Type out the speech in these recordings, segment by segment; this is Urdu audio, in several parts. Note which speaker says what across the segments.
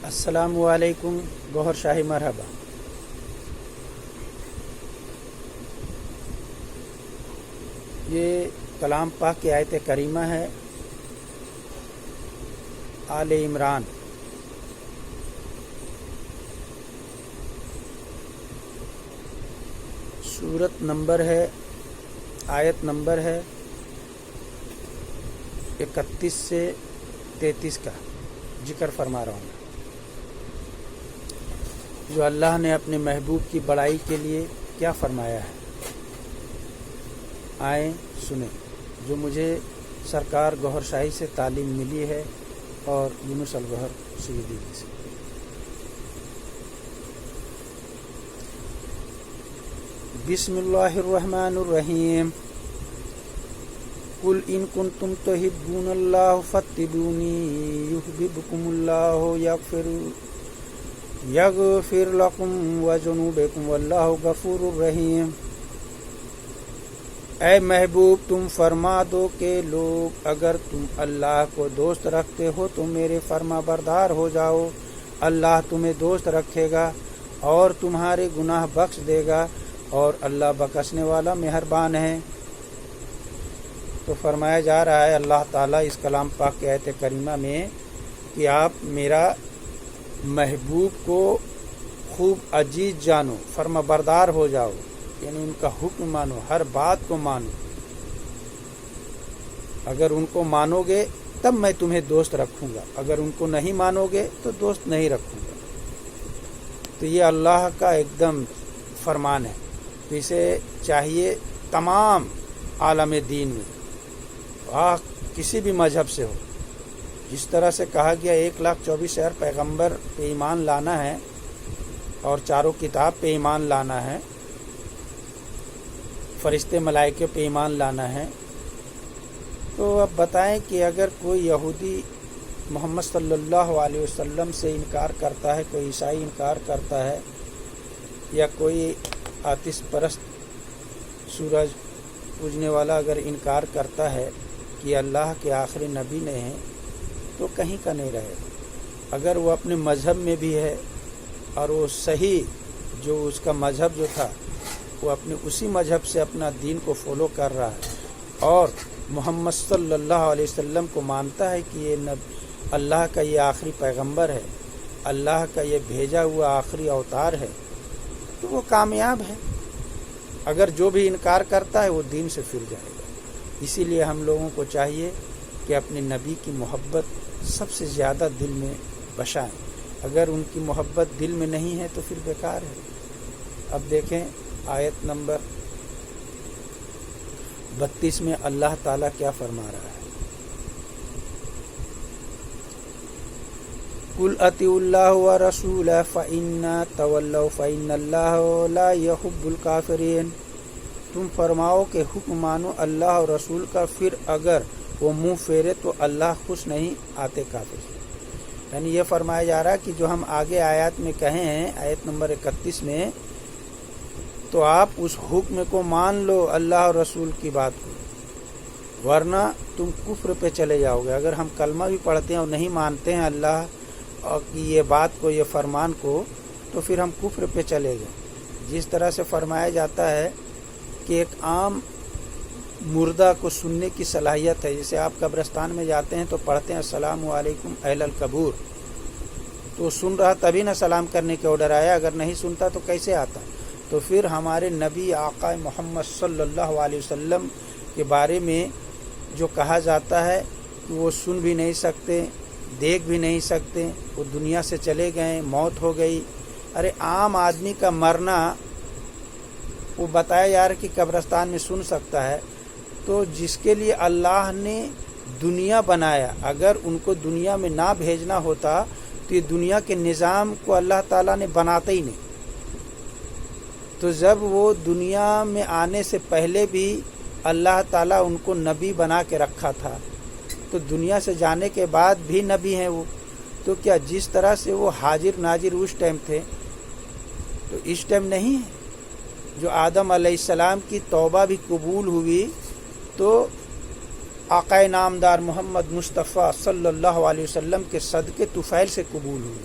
Speaker 1: السلام علیکم گوہر شاہی مرحبا۔ یہ کلام پاک کی آیت کریمہ ہے آل عمران، سورت نمبر ہے، آیت نمبر ہے 31 سے 33 کا ذکر فرما رہا ہوں، جو اللہ نے اپنے محبوب کی بڑائی کے لیے کیا فرمایا ہے۔ آئیں سنیں، جو مجھے سرکار گوہر شاہی سے تعلیم ملی ہے اور یونس الگوہر سیدی سے۔ بسم اللہ الرحمن الرحیم۔ قل ان کنتم تحبون اللہ فاتبعونی یحببکم اللہ یغفر لکم وذنوبکم واللہ غفور الرحیم۔ اے محبوب، تم فرما دو کہ لوگ اگر تم اللہ کو دوست رکھتے ہو تو میرے فرما بردار ہو جاؤ، اللہ تمہیں دوست رکھے گا اور تمہارے گناہ بخش دے گا، اور اللہ بخشنے والا مہربان ہے۔ تو فرمایا جا رہا ہے اللہ تعالیٰ اس کلام پاک کی آیت کریمہ میں کہ آپ میرا محبوب کو خوب عزیز جانو، فرما بردار ہو جاؤ، یعنی ان کا حکم مانو، ہر بات کو مانو۔ اگر ان کو مانو گے تب میں تمہیں دوست رکھوں گا، اگر ان کو نہیں مانو گے تو دوست نہیں رکھوں گا۔ تو یہ اللہ کا ایک دم فرمان ہے، تو اسے چاہیے تمام عالم دین میں کسی بھی مذہب سے ہو، جس طرح سے کہا گیا 1,24,000 پیغمبر پہ ایمان لانا ہے اور چاروں کتاب پہ ایمان لانا ہے، فرشتے ملائکے پہ ایمان لانا ہے۔ تو اب بتائیں کہ اگر کوئی یہودی محمد صلی اللہ علیہ وسلم سے انکار کرتا ہے، کوئی عیسائی انکار کرتا ہے، یا کوئی آتش پرست سورج پوجنے والا اگر انکار کرتا ہے کہ اللہ کے آخری نبی نے ہیں، تو کہیں کا نہیں رہے۔ اگر وہ اپنے مذہب میں بھی ہے اور وہ صحیح جو اس کا مذہب جو تھا وہ اپنے اسی مذہب سے اپنا دین کو فالو کر رہا ہے اور محمد صلی اللہ علیہ وسلم کو مانتا ہے کہ یہ اللہ کا یہ آخری پیغمبر ہے، اللہ کا یہ بھیجا ہوا آخری اوتار ہے، تو وہ کامیاب ہے۔ اگر جو بھی انکار کرتا ہے وہ دین سے پھر جائے گا۔ اسی لیے ہم لوگوں کو چاہیے کہ اپنے نبی کی محبت سب سے زیادہ دل میں بسائیں۔ اگر ان کی محبت دل میں نہیں ہے تو پھر بیکار ہے۔ اب دیکھیں آیت نمبر 32 میں اللہ تعالیٰ کیا فرما رہا ہے۔ قُلْ اطیعوا اللَّهَ وَرَسُولَهُ فَإِن تَوَلَّوْا فَإِنَّ اللَّهَ لَا يُحِبُّ الْكَافِرِينَ۔ تم فرماؤ کہ حکم مانو اللہ اور رسول کا، پھر اگر وہ منہ پھیرے تو اللہ خوش نہیں آتے کافر۔ یعنی یہ فرمایا جا رہا ہے کہ جو ہم آگے آیات میں کہے ہیں، آیت نمبر 31 میں، تو آپ اس حکم کو مان لو، اللہ اور رسول کی بات کو، ورنہ تم کفر پہ چلے جاؤ گے۔ اگر ہم کلمہ بھی پڑھتے ہیں اور نہیں مانتے ہیں اللہ کی یہ بات کو، یہ فرمان کو، تو پھر ہم کفر پہ چلے گئے۔ جس طرح سے فرمایا جاتا ہے کہ ایک عام مردہ کو سننے کی صلاحیت ہے، جیسے آپ قبرستان میں جاتے ہیں تو پڑھتے ہیں السلام علیکم اہل القبور، تو سن رہا تبھی نہ سلام کرنے کے آرڈر آیا، اگر نہیں سنتا تو کیسے آتا؟ تو پھر ہمارے نبی آقا محمد صلی اللہ علیہ وسلم کے بارے میں جو کہا جاتا ہے کہ وہ سن بھی نہیں سکتے، دیکھ بھی نہیں سکتے، وہ دنیا سے چلے گئے، موت ہو گئی۔ ارے عام آدمی کا مرنا وہ بتایا جا رہا کہ قبرستان میں سن سکتا ہے، تو جس کے لیے اللہ نے دنیا بنایا، اگر ان کو دنیا میں نہ بھیجنا ہوتا تو یہ دنیا کے نظام کو اللہ تعالیٰ نے بناتا ہی نہیں۔ تو جب وہ دنیا میں آنے سے پہلے بھی اللہ تعالیٰ ان کو نبی بنا کے رکھا تھا، تو دنیا سے جانے کے بعد بھی نبی ہیں وہ۔ تو کیا جس طرح سے وہ حاضر ناظر اس ٹائم تھے تو اس ٹائم نہیں ہے؟ جو آدم علیہ السلام کی توبہ بھی قبول ہوئی تو آقا نامدار محمد مصطفیٰ صلی اللہ علیہ وسلم کے صدقے طفیل سے قبول ہوئی۔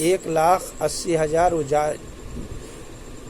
Speaker 1: 1,80,000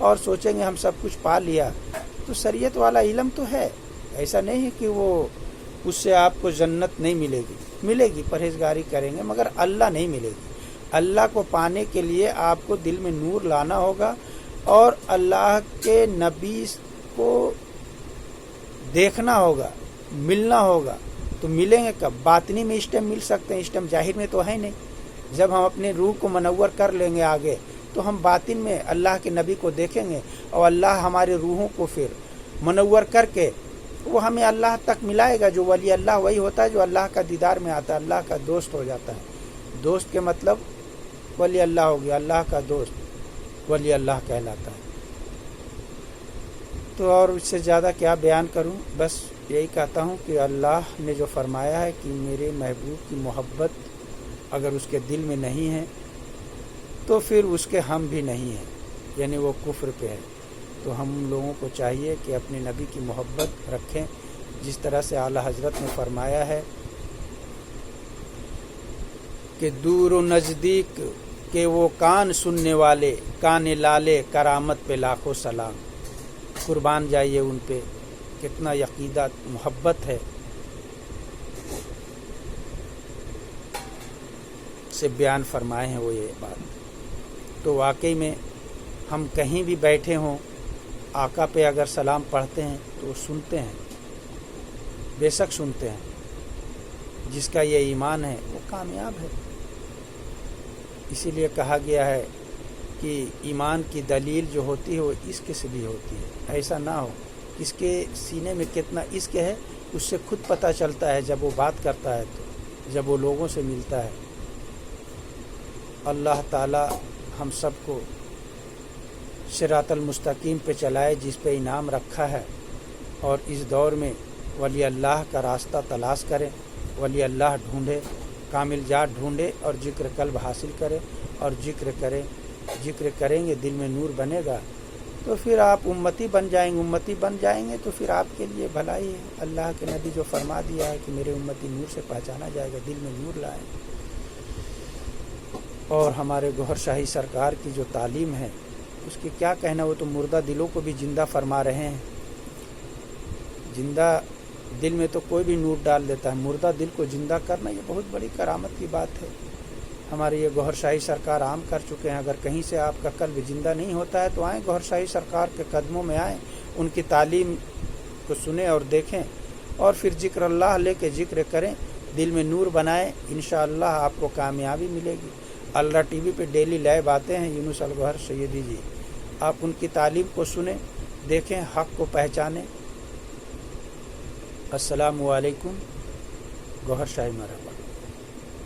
Speaker 1: اور سوچیں گے ہم سب کچھ پا لیا، تو شریعت والا علم تو ہے، ایسا نہیں ہے کہ وہ اس سے آپ کو جنت نہیں ملے گی، پرہیزگاری کریں گے مگر اللہ نہیں ملے گی۔ اللہ کو پانے کے لیے آپ کو دل میں نور لانا ہوگا اور اللہ کے نبی کو دیکھنا ہوگا، ملنا ہوگا۔ تو ملیں گے کب؟ باطنی میں اس ٹائم مل سکتے ہیں، اس ٹائم ظاہر میں تو ہے نہیں۔ جب ہم اپنے روح کو منور کر لیں گے آگے تو ہم باطن میں اللہ کے نبی کو دیکھیں گے اور اللہ ہمارے روحوں کو پھر منور کر کے وہ ہمیں اللہ تک ملائے گا۔ جو ولی اللہ وہی ہوتا ہے جو اللہ کا دیدار میں آتا ہے، اللہ کا دوست ہو جاتا ہے۔ دوست کے مطلب ولی اللہ ہو گیا، اللہ کا دوست ولی اللہ کہلاتا ہے۔ تو اور اس سے زیادہ کیا بیان کروں، بس یہی کہتا ہوں کہ اللہ نے جو فرمایا ہے کہ میرے محبوب کی محبت اگر اس کے دل میں نہیں ہے تو پھر اس کے ہم بھی نہیں ہیں، یعنی وہ کفر پہ ہے۔ تو ہم لوگوں کو چاہیے کہ اپنے نبی کی محبت رکھیں، جس طرح سے اعلیٰ حضرت نے فرمایا ہے کہ دور و نزدیک کہ وہ کان سننے والے، کان لالے کرامت پہ لاکھوں سلام۔ قربان جائیے ان پہ، کتنا عقیدہ محبت ہے سے بیان فرمائے ہیں وہ یہ بات۔ تو واقعی میں ہم کہیں بھی بیٹھے ہوں، آقا پہ اگر سلام پڑھتے ہیں تو وہ سنتے ہیں، بے شک سنتے ہیں۔ جس کا یہ ایمان ہے وہ کامیاب ہے۔ اسی لیے کہا گیا ہے کہ ایمان کی دلیل جو ہوتی ہے وہ عشق سے بھی ہوتی ہے۔ ایسا نہ ہو اس کے سینے میں کتنا عشق ہے اس سے خود پتہ چلتا ہے جب وہ بات کرتا ہے، تو جب وہ لوگوں سے ملتا ہے۔ اللہ تعالی ہم سب کو صراط المستقیم پہ چلائے جس پہ انعام رکھا ہے، اور اس دور میں ولی اللہ کا راستہ تلاش کریں، ولی اللہ ڈھونڈے، کامل ذات ڈھونڈے اور ذکر قلب حاصل کرے اور ذکر کریں گے، دل میں نور بنے گا تو پھر آپ امتی بن جائیں گے تو پھر آپ کے لیے بھلائی ہے۔ اللہ کے نبی جو فرما دیا ہے کہ میرے امتی نور سے پہچانا جائے گا، دل میں نور لائیں۔ اور ہمارے گوھر شاہی سرکار کی جو تعلیم ہے اس کی کیا کہنا، وہ تو مردہ دلوں کو بھی زندہ فرما رہے ہیں۔ زندہ دل میں تو کوئی بھی نور ڈال دیتا ہے، مردہ دل کو زندہ کرنا یہ بہت بڑی کرامت کی بات ہے۔ ہمارے یہ گوھر شاہی سرکار عام کر چکے ہیں۔ اگر کہیں سے آپ کا قلب زندہ نہیں ہوتا ہے تو آئیں گوھر شاہی سرکار کے قدموں میں آئیں، ان کی تعلیم کو سنیں اور دیکھیں، اور پھر ذکر اللہ لے کے ذکر کریں، دل میں نور بنائیں، انشاءاللہ آپ کو کامیابی ملے گی۔ اللہ ٹی وی پہ ڈیلی لائیو آتے ہیں یونس الگوہر سیدی جی، آپ ان کی تعلیم کو سنیں، دیکھیں، حق کو پہچانیں۔ السلام علیکم، گوھر شاہی مرحبا۔